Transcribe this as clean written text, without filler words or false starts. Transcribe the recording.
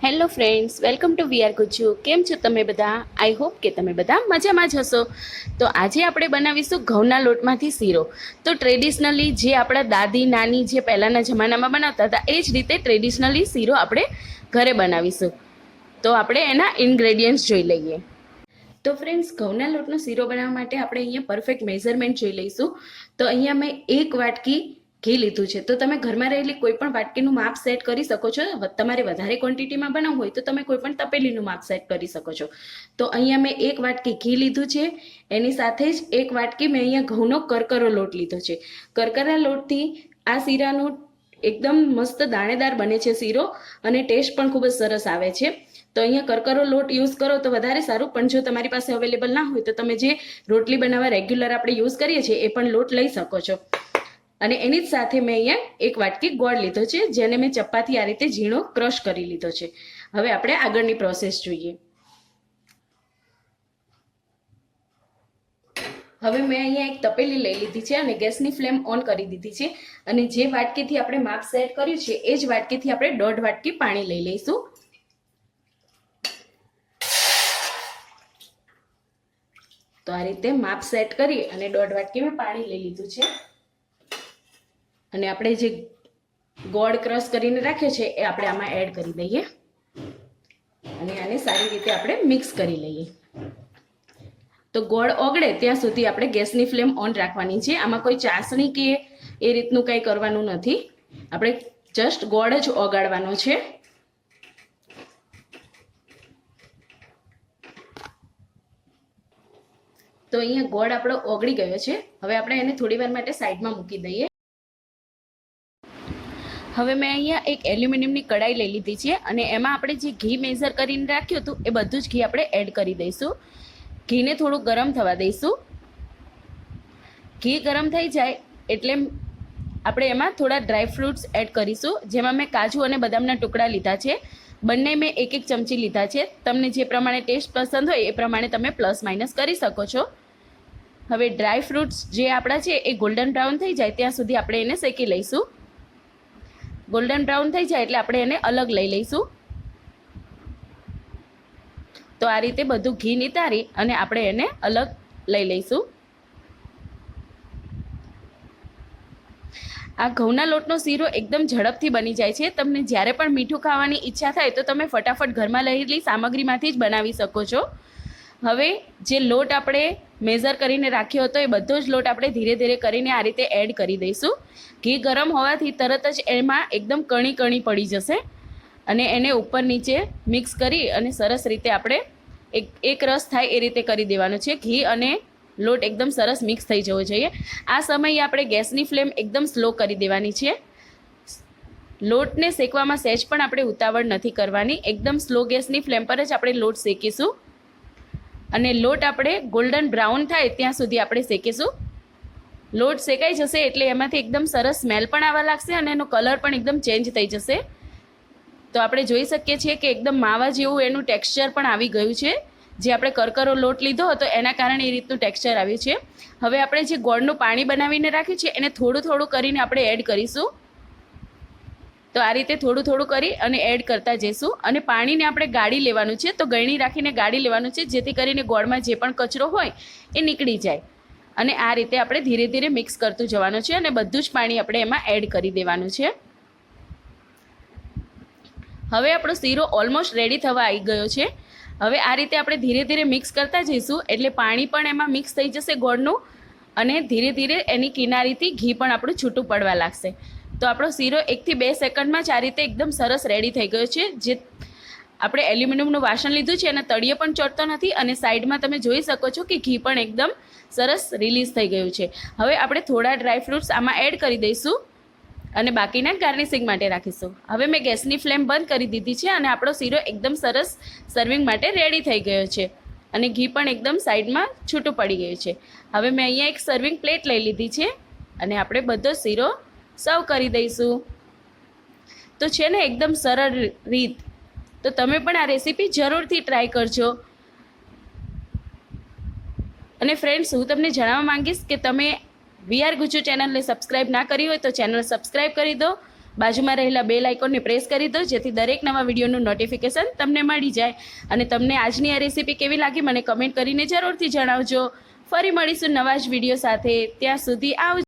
Hello friends, welcome to VR Gujju. કેમ છો તમે બધા? આઈ હોપ કે તમે બધા મજામાં જ હશો. તો આજે આપણે બનાવીશું ઘઉંના લોટમાંથી શીરો. તો ટ્રેડિશનલી જે આપણા દાદી નાની જે પહેલાંના જમાનામાં બનાવતા હતા એ જ રીતે ટ્રેડિશનલી શીરો આપણે ઘરે બનાવીશું. તો આપણે એના ઇન્ગ્રેડિયન્ટ્સ જોઈ લઈએ. તો ફ્રેન્ડ્સ, ઘઉંના લોટનો શીરો બનાવવા માટે આપણે અહીંયા પરફેક્ટ મેઝરમેન્ટ જોઈ લઈશું. તો અહીંયા મેં 1 વાટકી ઘી લીધું છે. તો તમે ઘરમાં રહેલી કોઈ પણ વાટકીનું માપ સેટ કરી શકો છો. તમારે વધારે ક્વોન્ટિટીમાં બનાવવું હોય તો તમે કોઈ પણ તપેલીનું માપ સેટ કરી શકો છો. તો અહીંયા મેં 1 વાટકી ઘી લીધું છે. એની સાથે જ 1 વાટકી મેં અહીંયા ઘઉંનો કરકરો લોટ લીધો છે. કરકરા લોટથી આ શીરાનું એકદમ મસ્ત દાણેદાર બને છે શીરો, અને ટેસ્ટ પણ ખૂબ જ સરસ આવે છે. તો અહીંયા કરકરો લોટ યુઝ કરો તો વધારે સારું, પણ જો તમારી પાસે અવેલેબલ ના હોય તો તમે જે રોટલી બનાવવા રેગ્યુલર આપણે યુઝ કરીએ છીએ એ પણ લોટ લઈ શકો છો. અને એની જ સાથે મેં અહીંયા 1 વાટકી ગોળ લીધો છે, જેને મેં ચપ્પાથી આ રીતે ઝીણો ક્રશ કરી લીધો છે. હવે આપણે આગળની પ્રોસેસ જોઈએ. હવે મેં અહીંયા એક તપેલી લઈ લીધી છે અને ગેસની ફ્લેમ ઓન કરી દીધી છે. અને જે વાટકીથી આપણે માપ સેટ કર્યું છે એ જ વાટકીથી આપણે 1.5 વાટકી પાણી લઈ લઈશું. તો આ રીતે માપ સેટ કરી અને 1.5 વાટકી મેં પાણી લઈ લીધું છે. અને આપણે જે ગોળ ક્રશ કરીને રાખ્યો છે એ આપણે આમાં એડ કરી દઈએ અને આને સારી રીતે આપણે મિક્સ કરી લઈએ. તો ગોળ ઓગળે ત્યાં સુધી આપણે ગેસની ફ્લેમ ઓન રાખવાની છે. આમાં કોઈ ચાસણી કે એ રીતનું કંઈ કરવાનું નથી. આપણે જસ્ટ ગોળ જ ઓગાળવાનો છે. તો અહીંયા ગોળ આપણો ઓગળી ગયો છે. હવે આપણે એને થોડી વાર માટે સાઈડમાં મૂકી દઈએ. હવે મેં અહીંયા એક એલ્યુમિનિયમની કડાઈ લઈ લીધી છે અને એમાં આપણે જે ઘી મેઝર કરીને રાખ્યું હતું એ બધું જ ઘી આપણે એડ કરી દઈશું. ઘીને થોડું ગરમ થવા દઈશું. ઘી ગરમ થઈ જાય એટલે આપણે એમાં થોડા ડ્રાય ફ્રૂટ્સ એડ કરીશું, જેમાં મેં કાજુ અને બદામના ટુકડા લીધા છે. બંને મેં 1-1 ચમચી લીધા છે. તમને જે પ્રમાણે ટેસ્ટ પસંદ હોય એ પ્રમાણે તમે પ્લસ માઇનસ કરી શકો છો. હવે ડ્રાય ફ્રૂટ્સ જે આપણા છે એ ગોલ્ડન બ્રાઉન થઈ જાય ત્યાં સુધી આપણે એને શેકી લઈશું. ગોલ્ડન બ્રાઉન થઈ જાય એટલે આપણે એને અલગ લઈ લઈશું. તો આ રીતે બધું ઘી નિતારી અને આપણે એને અલગ લઈ લઈશું. આ ઘઉંના લોટનો શીરો એકદમ ઝડપથી બની જાય છે. તમને જ્યારે પણ મીઠું ખાવાની ઈચ્છા થાય તો તમે ફટાફટ ઘરમાં રહેલી સામગ્રીમાંથી જ બનાવી શકો છો. હવે જે લોટ આપણે મેઝર કરીને રાખ્યો હતો એ બધો જ લોટ આપણે ધીરે ધીરે કરીને આ રીતે એડ કરી દઈશું. ઘી ગરમ હોવાથી તરત જ એમાં એકદમ કણી કણી પડી જશે અને એને ઉપર નીચે મિક્સ કરી અને સરસ રીતે આપણે એક રસ થાય એ રીતે કરી દેવાનું છે. ઘી અને લોટ એકદમ સરસ મિક્સ થઈ જવો જોઈએ. આ સમયે આપણે ગેસની ફ્લેમ એકદમ સ્લો કરી દેવાની છે. લોટને શેકવામાં સહેજ પણ આપણે ઉતાવળ નથી કરવાની. એકદમ સ્લો ગેસની ફ્લેમ પર જ આપણે લોટ શેકીશું અને લોટ આપણે ગોલ્ડન બ્રાઉન થાય ત્યાં સુધી આપણે શેકીશું. લોટ શેકાઈ જશે એટલે એમાંથી એકદમ સરસ સ્મેલ પણ આવવા લાગશે અને એનો કલર પણ એકદમ ચેન્જ થઈ જશે. તો આપણે જોઈ શકીએ છીએ કે એકદમ માવા જેવું એનું ટેક્સચર પણ આવી ગયું છે. જે આપણે કરકરો લોટ લીધો હતો એના કારણે એ રીતનું ટેક્સચર આવ્યું છે. હવે આપણે જે ગોળનું પાણી બનાવીને રાખ્યું છે એને થોડું થોડું કરીને આપણે એડ કરીશું. તો આ રીતે થોડું થોડું કરી અને એડ કરતા જઈશું અને પાણીને આપણે ગાળી લેવાનું છે. તો ગળણી રાખીને ગાળી લેવાનું છે, જેથી કરીને ગોળમાં જે પણ કચરો હોય એ નીકળી જાય. અને આ રીતે આપણે ધીરે ધીરે મિક્સ કરતું જવાનું છે અને બધું જ પાણી આપણે એમાં એડ કરી દેવાનું છે. હવે આપણો શીરો ઓલમોસ્ટ રેડી થવા આવી ગયો છે. હવે આ રીતે આપણે ધીરે ધીરે મિક્સ કરતા જઈશું એટલે પાણી પણ એમાં મિક્સ થઈ જશે ગોળનું, અને ધીરે ધીરે એની કિનારીથી ઘી પણ આપણું છૂટું પડવા લાગશે. તો આપણો શીરો 1 થી 2 સેકન્ડમાં જ આ રીતે એકદમ સરસ રેડી થઈ ગયો છે. જે આપણે એલ્યુમિનિયમનું વાસણ લીધું છે એના તળિયે પણ ચોટતો નથી અને સાઈડમાં તમે જોઈ શકો છો કે ઘી પણ એકદમ સરસ રિલીઝ થઈ ગયું છે. હવે આપણે થોડા ડ્રાય ફ્રૂટ્સ આમાં એડ કરી દઈશું અને બાકીના ગાર્નિશિંગ માટે રાખીશું. હવે મેં ગેસની ફ્લેમ બંધ કરી દીધી છે અને આપણો શીરો એકદમ સરસ સર્વિંગ માટે રેડી થઈ ગયો છે અને ઘી પણ એકદમ સાઈડમાં છૂટું પડી ગયું છે. હવે મેં અહીંયા એક સર્વિંગ પ્લેટ લઈ લીધી છે અને આપણે બધો શીરો સર્વ કરી દઈશું. તો છે ને એકદમ સરળ રીત. તો તમે પણ આ રેસીપી જરૂરથી ટ્રાય કરજો. અને ફ્રેન્ડ્સ, હું તમને જણાવવા માંગીશ કે તમે વીઆર ગુજ્જુ ચેનલને સબસ્ક્રાઈબ ના કરી હોય તો ચેનલ સબસ્ક્રાઈબ કરી દો. બાજુમાં રહેલા બેલ આઇકોનને પ્રેસ કરી દો, જેથી દરેક નવા વિડીયોનું નોટિફિકેશન તમને મળી જાય. અને તમને આજની આ રેસીપી કેવી લાગી મને કમેન્ટ કરીને જરૂરથી જણાવજો. ફરી મળીશું નવા જ વિડીયો સાથે. ત્યાં સુધી આવજો.